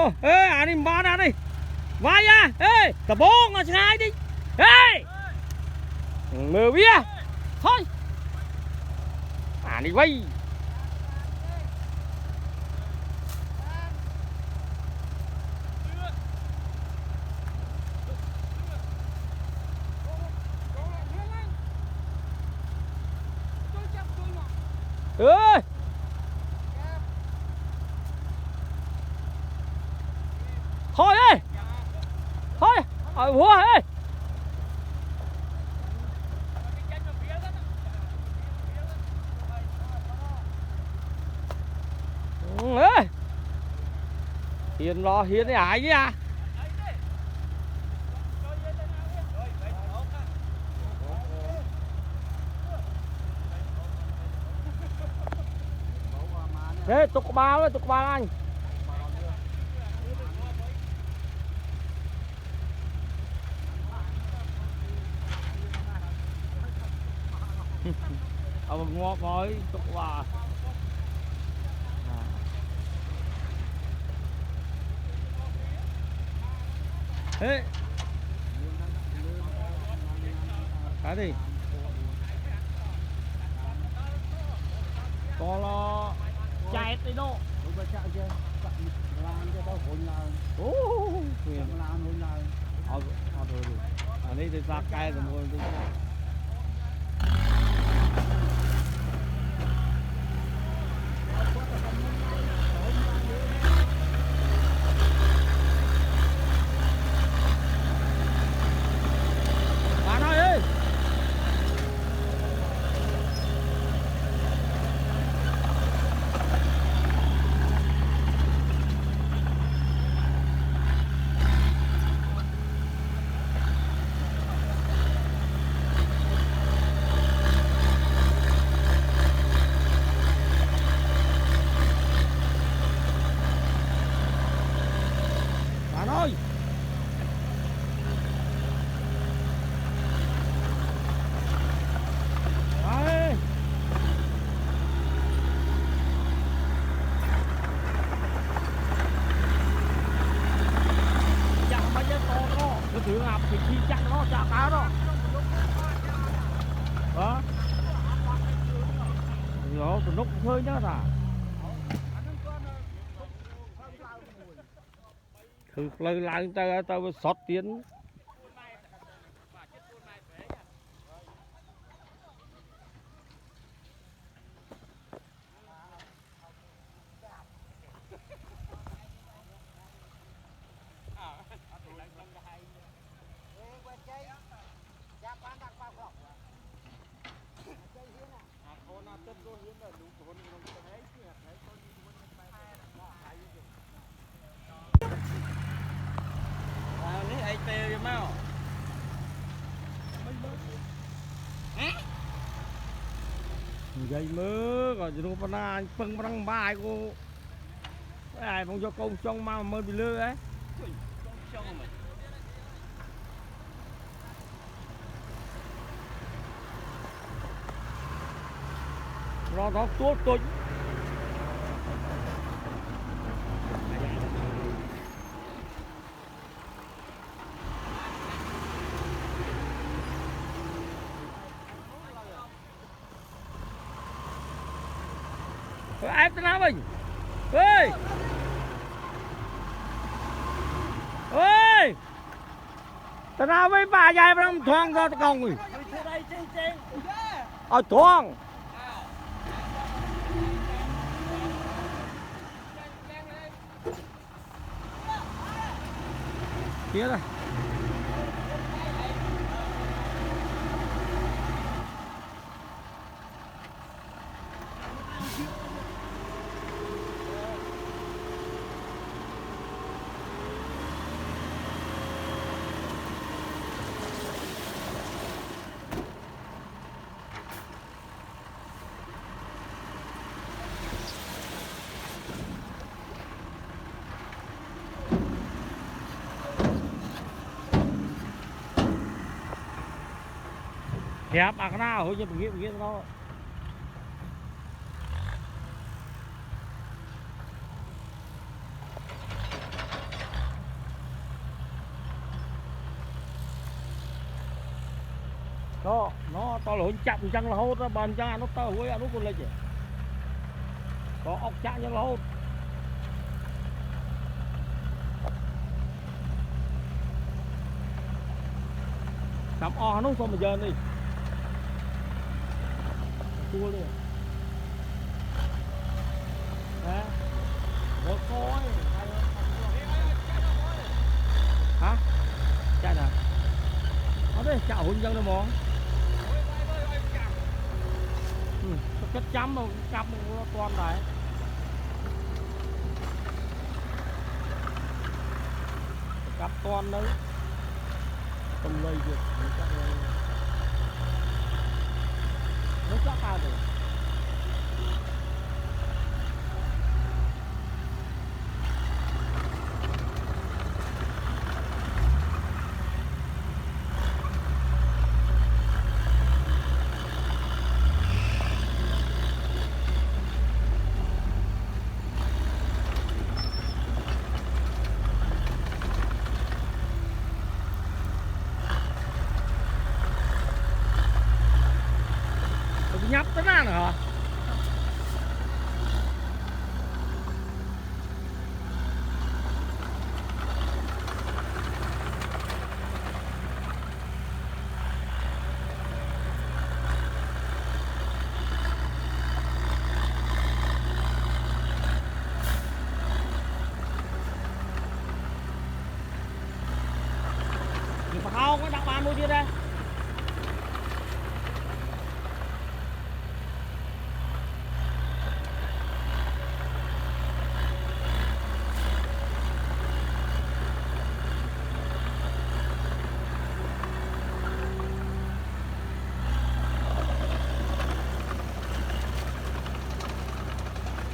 ô ê à đi món ăn đi vai à ê tao bố ngồi ngay đi ê mưa bia thôi à đi quay ơi thôi ơi thôi ở vua ơi ơi hiền lo hiền cái ai chứ à thế tục ba anh ông ngó gói tục ba thế cái gì có lo chạy tới đâu ở đây thì ra cây rồi mua bạn ơi thử ngập thì chi chắc nó chả cá đó đó nó tụi nút hơi nhá à thử lời lại tao sót tiến dây mơ rồi chúng nó phải phân răng bài cô ai không cho công trong mà mơ bị lơ ấy rồi nó tốt tôi ai tên nào mình ơi ơi tên nào với bà dài bằng thoang ra công rồi ở thoang kia đây hẹp à cái nào hồi như begini nó đó nó to là chạm chăng là hốt bàn cha nó to hối nó còn lên chứ có ốc chạm chăng là hốt cắm o nó xong mà giờ đi cua đi hả một coi hả chạy nè ở đây chảo hôn dân đâu món chất chấm đâu cặp con đấy cặp con đấy tầm lây việc nó chắc cao rồi nhấp tới ra nữa thì mà không có đặt bàn mua chưa đây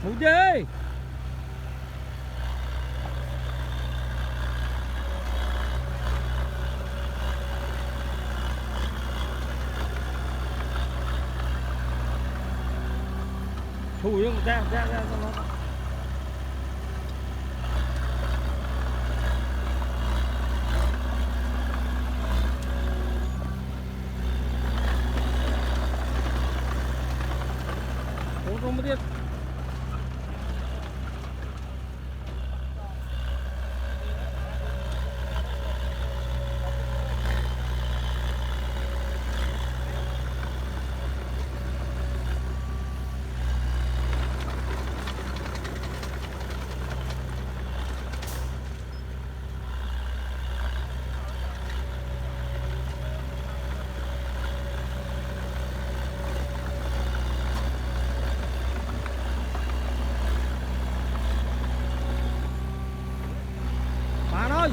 mua đi chui không ra nó không biết bạn ơi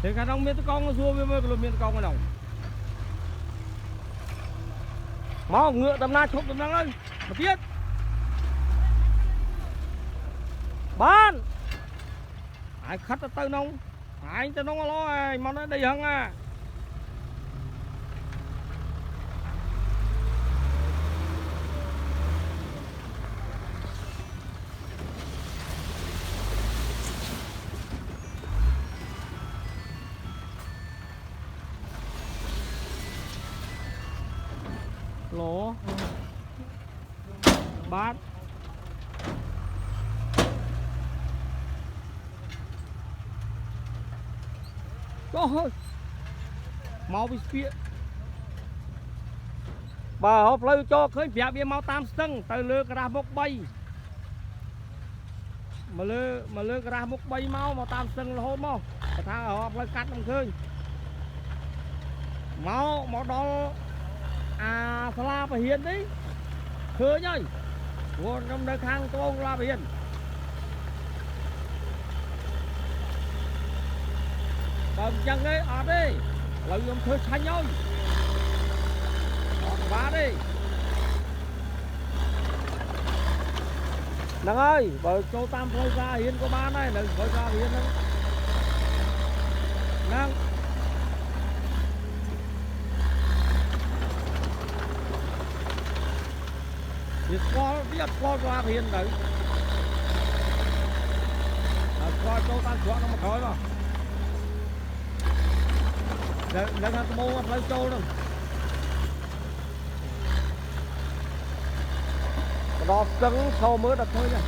thì cái đông miếng con nó xua với miếng con cái đồng máu ngựa tầm na chụp tầm na lên một tiết bán ai khách tới nông ai tới nông lo mà nó đi hơn à lỗ bán trời ơi mau bị phía bà hộp lấy cho khơi phía bên mau tam sân từ lơ ra một bay mà lơ ra một bay mau tam sân là hốt mau thang hộp lấy cắt làm khơi mau đó à la phải hiền đấy khơi nhơi còn trong đời khang tôi la phải hiền cầm chân ấy ở đây lấy ông thơ xanh ơi phá đi nâng ơi bởi cho tam phơi ra hiên có ba này đừng phơi ra hiên đấy giật coi qua hiền đấy coi châu tan chọn nó mà khói mà lấy hạt mô mà lấy châu đâu đó cứng sau mới đặt thôi nha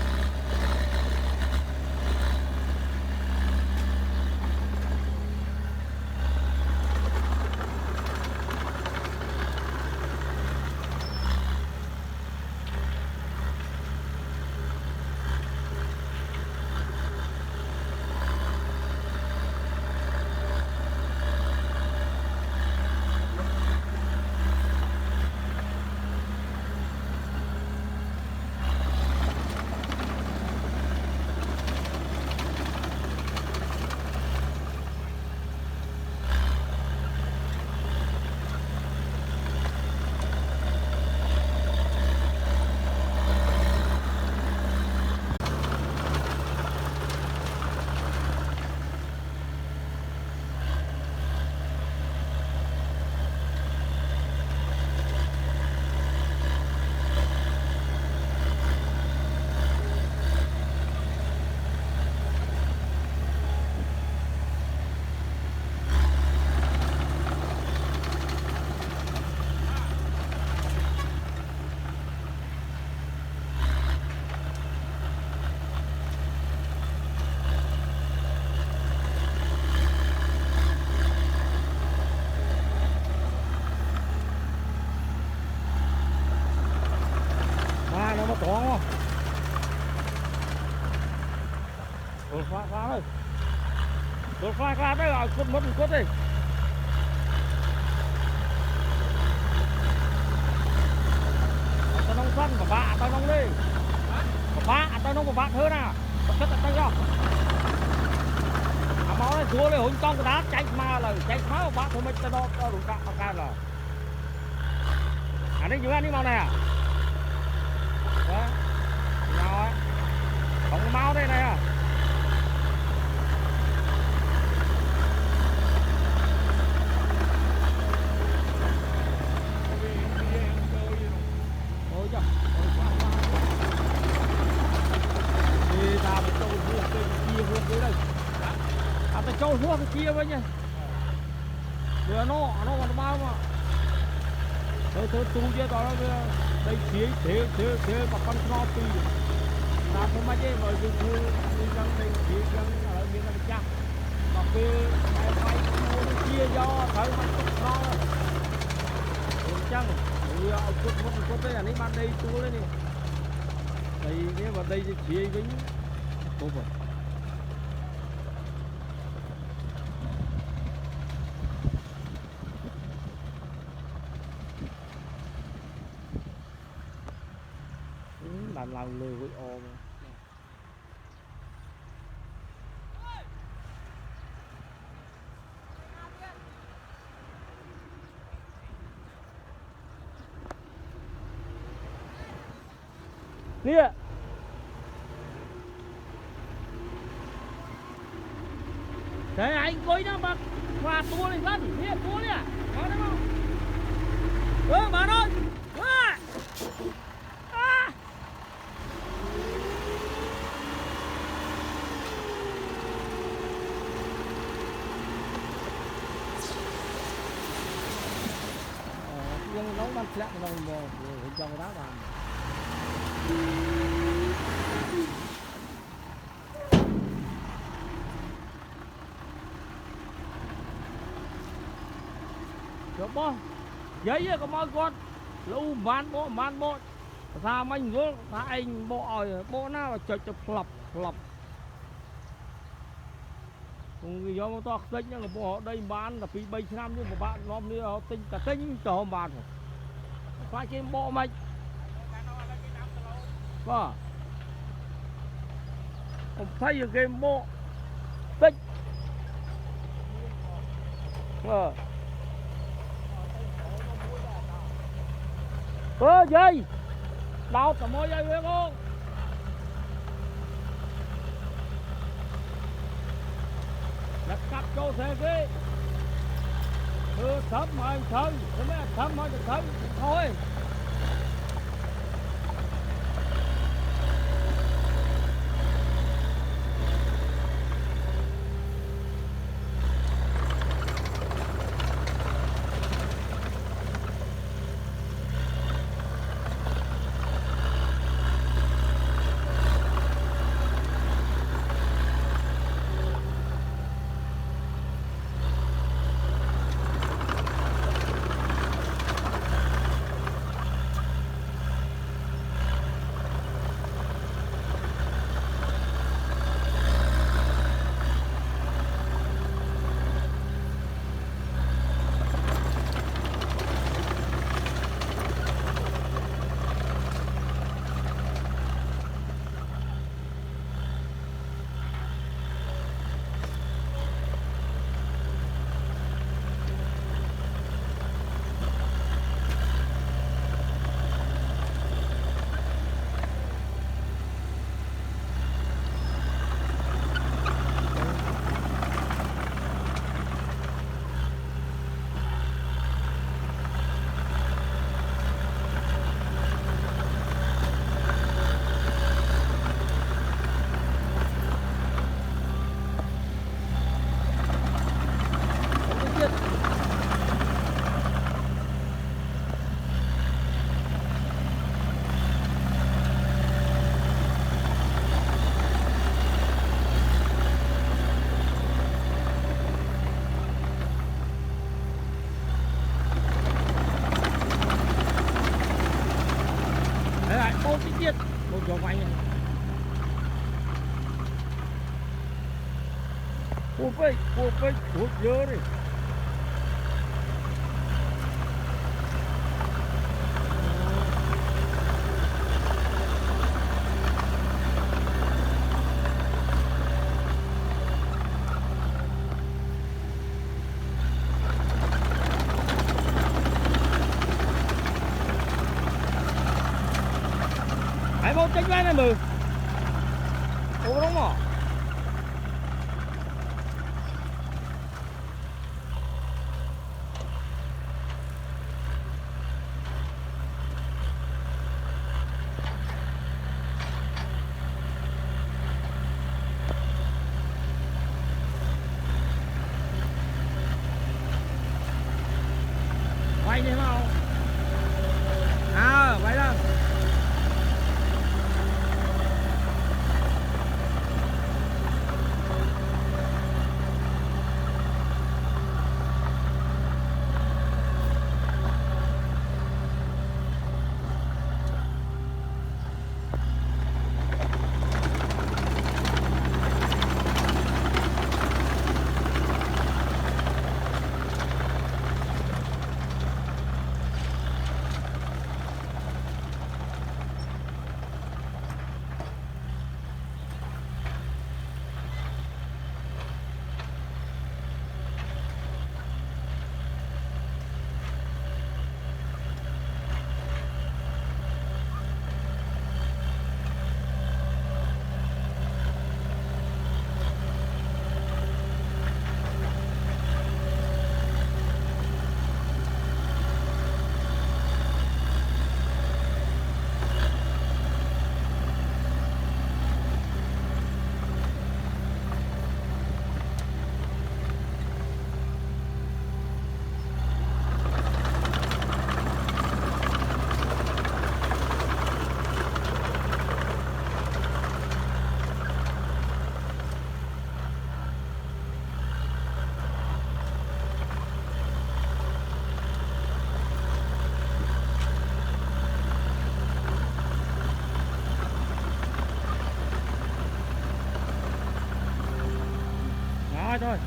nó có không? Phá ơi. Đột phá đấy rồi, cút mất cút đi. Tao nông săn của bạn, tao nông đi. Tao nông của bạn hơn à. Cất tao cho. Máu này xuống đây hôn con cái đá chạy mà là chạy phá của bạn thôi mình tao đó đủ cả là. Đây chúng ăn đi màu này à? Đấy. Nào ấy. Không có máu đây này à? Ôi trời. Đi ta phải trâu hua cái kia hơn dưới đây. À ta trâu hua cái kia với nhá. Vừa nó còn bao mà. Thôi tu chưa tao đây thế mà con nó tùy ta không mấy cái mà đi dân đây phía dân ở miền Nam chắc mà cái máy mua chia do thấy mà nó chăng thì ông cút đây là ní ban đây tu lên đi thì nếu mà đây chia với cô rồi làm lười với ôm nè đấy anh coi nó mà qua tua lên dân nè tua nè có đấy không bạn ơi dân nấu bánh lạ rồi mà trong cái đá bàn được không giấy có mọi con lâu man bộ ra mình vô ra anh bộ nào chật lọc người do to tinh là bộ đây bán là phí 7 năm nhưng mà bạn nó đi tinh cả tinh cho hôm bạn phải trên bộ mày vâng không thấy được cái bộ tinh dây đau cả môi dây biết không đặt cặp cho xe kia thấm mà anh thấy thế mới thấm mà được thấy thôi ពេកហួចយើនេះហើយមកចេញវិញហើយមើលអូរងមកquay đi không quay lên thôi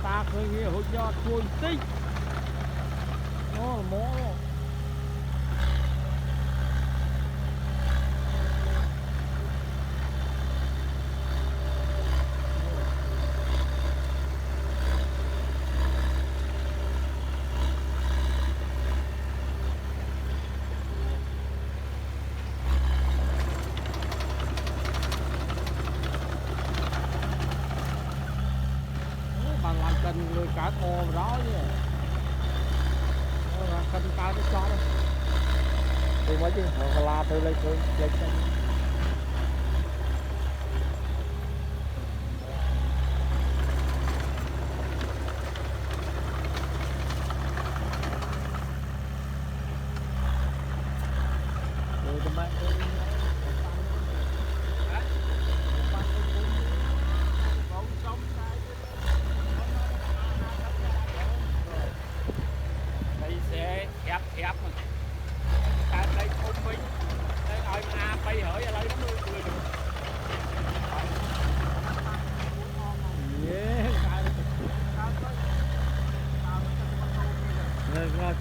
ta khơi nghe hụt giọt cùi tích nó là mó luôn người cá thô đó chứ cân cao nó cho thì mấy chứ họ la tôi lên ép mình đây đây thông minh đây ai mà bay hỡi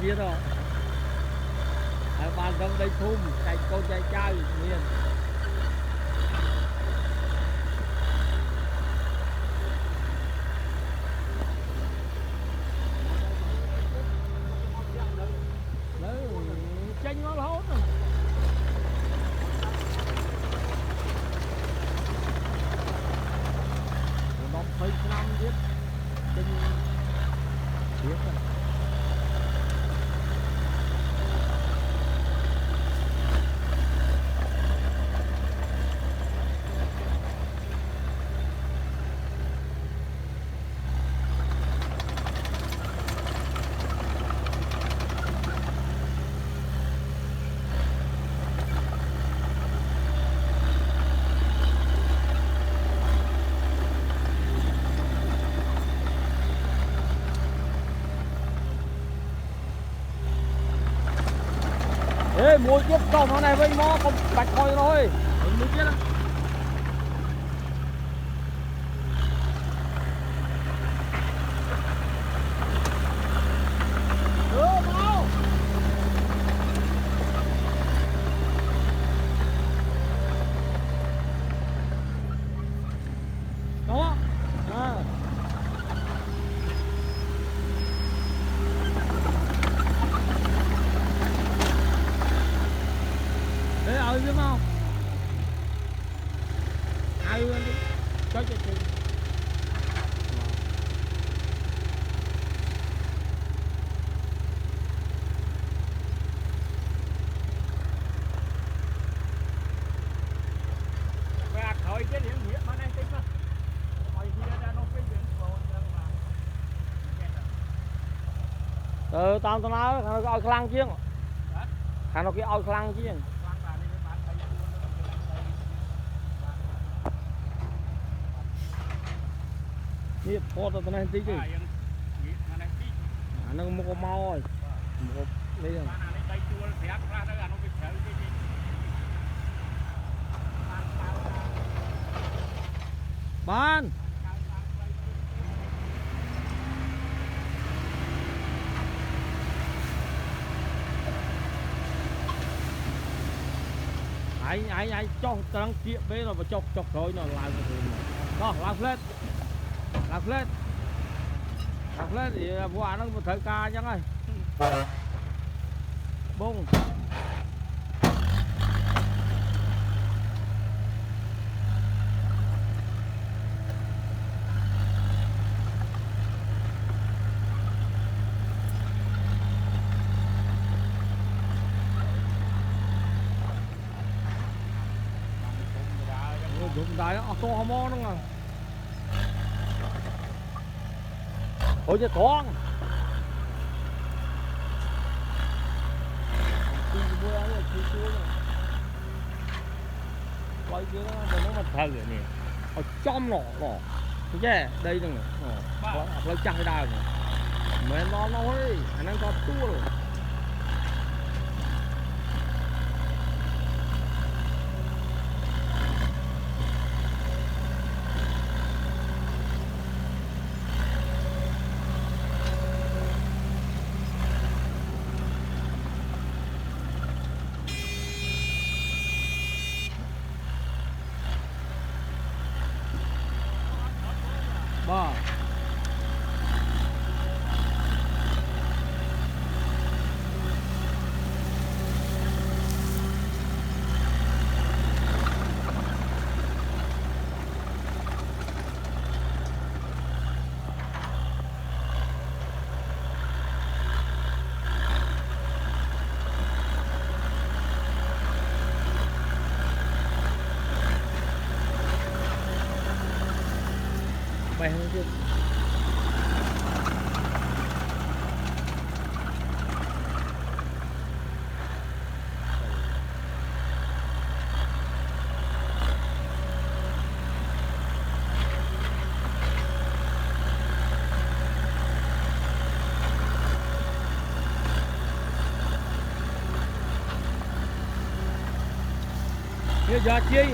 kia rồi ban tâm đây thum chạy con chạy trai liền tranh nó hốt rồi nó thấy năm biết tranh biết rồi ê mua chiếc con nó này với mò không bạch thôi thôi mua chiếc đó đó để ở chứ không ai đi cho thôi chứ những việc mà đang tính mà hồi kia ra nó cái chuyện tao nói nó coi khăn chiên thằng nó kia oi khăn chiên nhiệt phốt tao này tí chứ nó mua mau rồi một đây rồi ban anh cho tăng chuyện với nó và chọc rồi nó làm đó làm lên thì qua nó một thời ca chẳng ơi bông dụng đại nó to mo nó nè ôi chứ con quay kia nó mà thờ nè ở trong nọ chứ đây nè lấy chăng cái đào nè mẹ nó nói anh đang có tua rồi ba bay hơn chưa bây giờ chia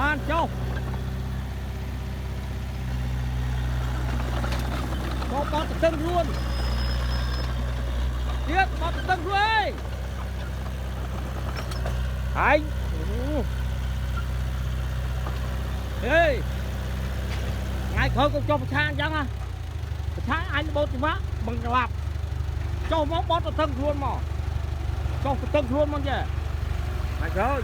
ban cho bọt từng luôn tiếp bọt từng luôn ơi anh ê ngày khơi con cho một thang chăng à thang anh bột thì má bằng cái lạp cho món bọt từng luôn mà cho từng luôn mà kìa mày ơi